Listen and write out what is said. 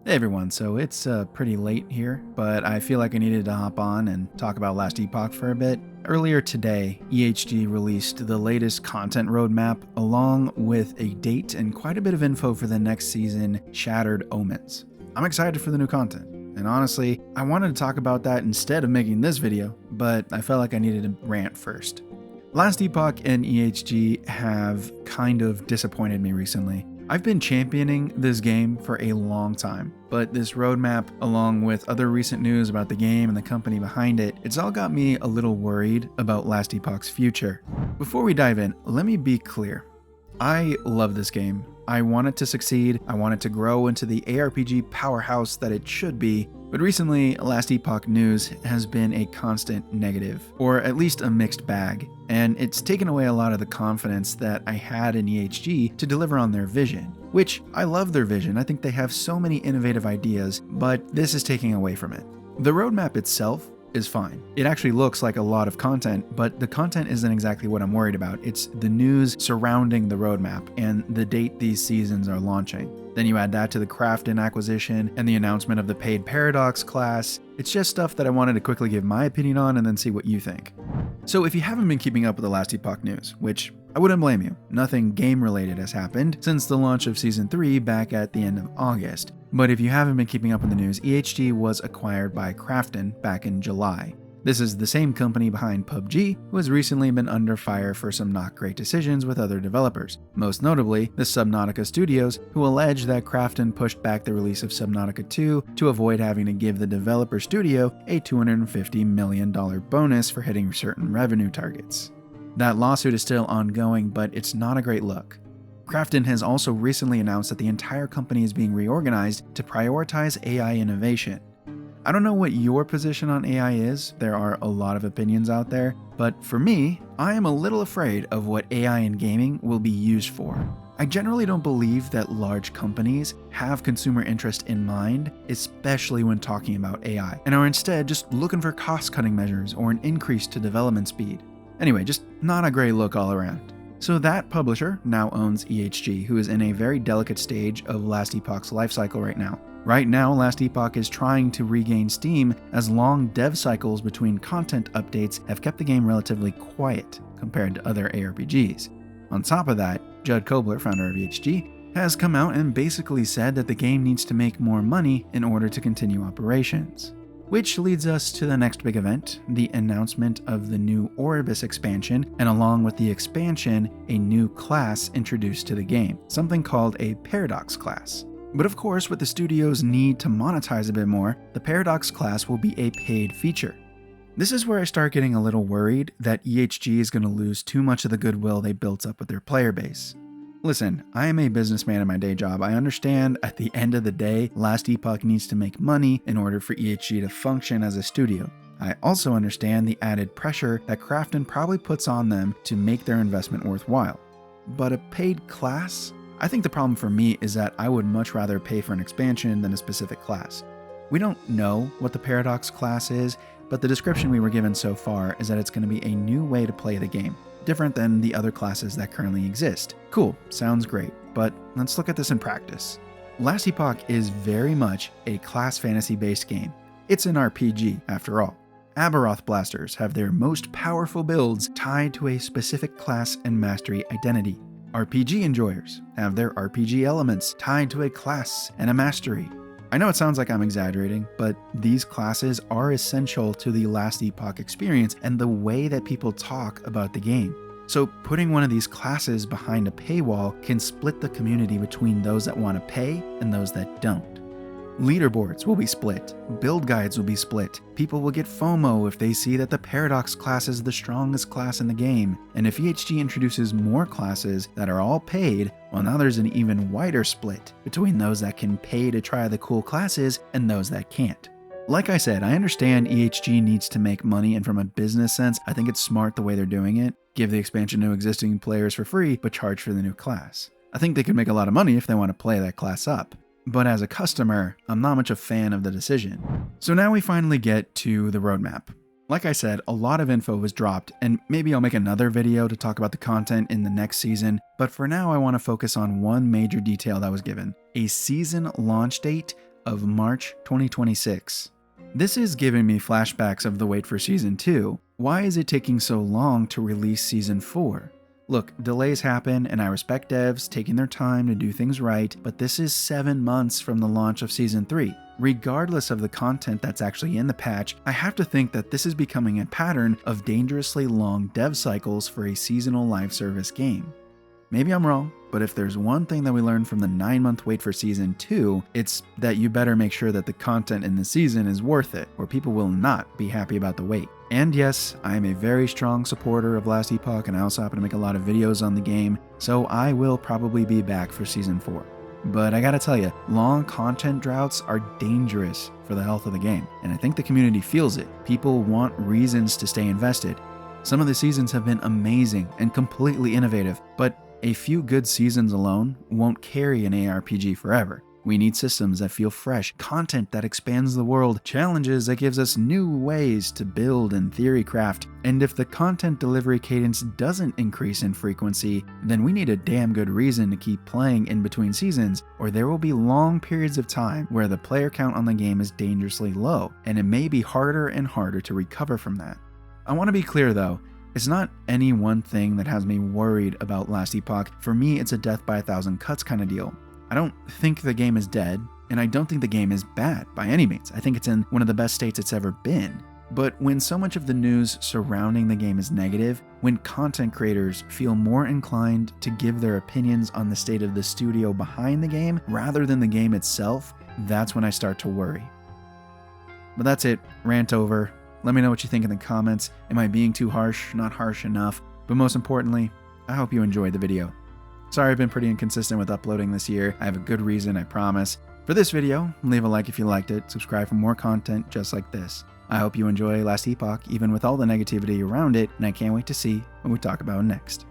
Hey everyone, so it's pretty late here, but I feel like I needed to hop on and talk about Last Epoch for a bit. Earlier today, EHG released the latest content roadmap along with a date and quite a bit of info for the next season, Shattered Omens. I'm excited for the new content, and honestly, I wanted to talk about that instead of making this video, but I felt like I needed to rant first. Last Epoch and EHG have kind of disappointed me recently. I've been championing this game for a long time, but this roadmap, along with other recent news about the game and the company behind it, it's all got me a little worried about Last Epoch's future. Before we dive in, let me be clear. I love this game. I want it to succeed, I want it to grow into the ARPG powerhouse that it should be, but recently, Last Epoch news has been a constant negative, or at least a mixed bag, and it's taken away a lot of the confidence that I had in EHG to deliver on their vision, which I love their vision. I think they have so many innovative ideas, but this is taking away from it. The roadmap itself is fine. It actually looks like a lot of content, but the content isn't exactly what I'm worried about. It's the news surrounding the roadmap and the date these seasons are launching. Then you add that to the Krafton acquisition and the announcement of the paid Paradox class. It's just stuff that I wanted to quickly give my opinion on and then see what you think. So if you haven't been keeping up with the Last Epoch news, which I wouldn't blame you, nothing game related has happened since the launch of Season 3 back at the end of August. But if you haven't been keeping up with the news, EHG was acquired by Krafton back in July. This is the same company behind PUBG, who has recently been under fire for some not great decisions with other developers, most notably the Subnautica Studios, who allege that Krafton pushed back the release of Subnautica 2 to avoid having to give the developer studio a $250 million bonus for hitting certain revenue targets. That lawsuit is still ongoing, but it's not a great look. Krafton has also recently announced that the entire company is being reorganized to prioritize AI innovation. I don't know what your position on AI is, there are a lot of opinions out there, but for me, I am a little afraid of what AI in gaming will be used for. I generally don't believe that large companies have consumer interest in mind, especially when talking about AI, and are instead just looking for cost-cutting measures or an increase to development speed. Anyway, just not a great look all around. So that publisher now owns EHG, who is in a very delicate stage of Last Epoch's lifecycle right now. Right now, Last Epoch is trying to regain steam as long dev cycles between content updates have kept the game relatively quiet compared to other ARPGs. On top of that, Judd Kobler, founder of EHG, has come out and basically said that the game needs to make more money in order to continue operations. Which leads us to the next big event, the announcement of the new Orbis expansion, and along with the expansion, a new class introduced to the game, something called a Paradox class. But of course, with the studio's need to monetize a bit more, the Paradox class will be a paid feature. This is where I start getting a little worried that EHG is going to lose too much of the goodwill they built up with their player base. Listen, I am a businessman in my day job. I understand at the end of the day, Last Epoch needs to make money in order for EHG to function as a studio. I also understand the added pressure that Krafton probably puts on them to make their investment worthwhile. But a paid class? I think the problem for me is that I would much rather pay for an expansion than a specific class. We don't know what the Paradox class is, but the description we were given so far is that it's going to be a new way to play the game, different than the other classes that currently exist. Cool, sounds great, but let's look at this in practice. Last Epoch is very much a class fantasy-based game. It's an RPG, after all. Aberoth blasters have their most powerful builds tied to a specific class and mastery identity. RPG enjoyers have their RPG elements tied to a class and a mastery. I know it sounds like I'm exaggerating, but these classes are essential to the Last Epoch experience and the way that people talk about the game. So putting one of these classes behind a paywall can split the community between those that want to pay and those that don't. Leaderboards will be split, build guides will be split, people will get FOMO if they see that the Paradox class is the strongest class in the game, and if EHG introduces more classes that are all paid, well now there's an even wider split between those that can pay to try the cool classes and those that can't. Like I said, I understand EHG needs to make money, and from a business sense, I think it's smart the way they're doing it. Give the expansion to existing players for free, but charge for the new class. I think they could make a lot of money if they want to play that class up. But as a customer, I'm not much a fan of the decision. So now we finally get to the roadmap. Like I said, a lot of info was dropped, and maybe I'll make another video to talk about the content in the next season, but for now I want to focus on one major detail that was given: a season launch date of March 2026. This is giving me flashbacks of the wait for Season 2. Why is it taking so long to release Season 4? Look, delays happen, and I respect devs taking their time to do things right, but this is 7 months from the launch of Season 3. Regardless of the content that's actually in the patch, I have to think that this is becoming a pattern of dangerously long dev cycles for a seasonal live service game. Maybe I'm wrong, but if there's one thing that we learned from the 9-month wait for Season 2, it's that you better make sure that the content in the season is worth it, or people will not be happy about the wait. And yes, I am a very strong supporter of Last Epoch, and I also happen to make a lot of videos on the game, so I will probably be back for Season 4. But I gotta tell you, long content droughts are dangerous for the health of the game, and I think the community feels it. People want reasons to stay invested. Some of the seasons have been amazing and completely innovative, but a few good seasons alone won't carry an ARPG forever. We need systems that feel fresh, content that expands the world, challenges that gives us new ways to build and theory craft. And if the content delivery cadence doesn't increase in frequency, then we need a damn good reason to keep playing in between seasons, or there will be long periods of time where the player count on the game is dangerously low, and it may be harder and harder to recover from that. I want to be clear though, it's not any one thing that has me worried about Last Epoch. For me, it's a death by 1,000 cuts kind of deal. I don't think the game is dead, and I don't think the game is bad by any means. I think it's in one of the best states it's ever been. But when so much of the news surrounding the game is negative, when content creators feel more inclined to give their opinions on the state of the studio behind the game rather than the game itself, that's when I start to worry. But that's it, rant over. Let me know what you think in the comments. Am I being too harsh? Not harsh enough? But most importantly, I hope you enjoyed the video. Sorry I've been pretty inconsistent with uploading this year. I have a good reason, I promise. For this video, leave a like if you liked it, subscribe for more content just like this. I hope you enjoy Last Epoch, even with all the negativity around it, and I can't wait to see what we talk about next.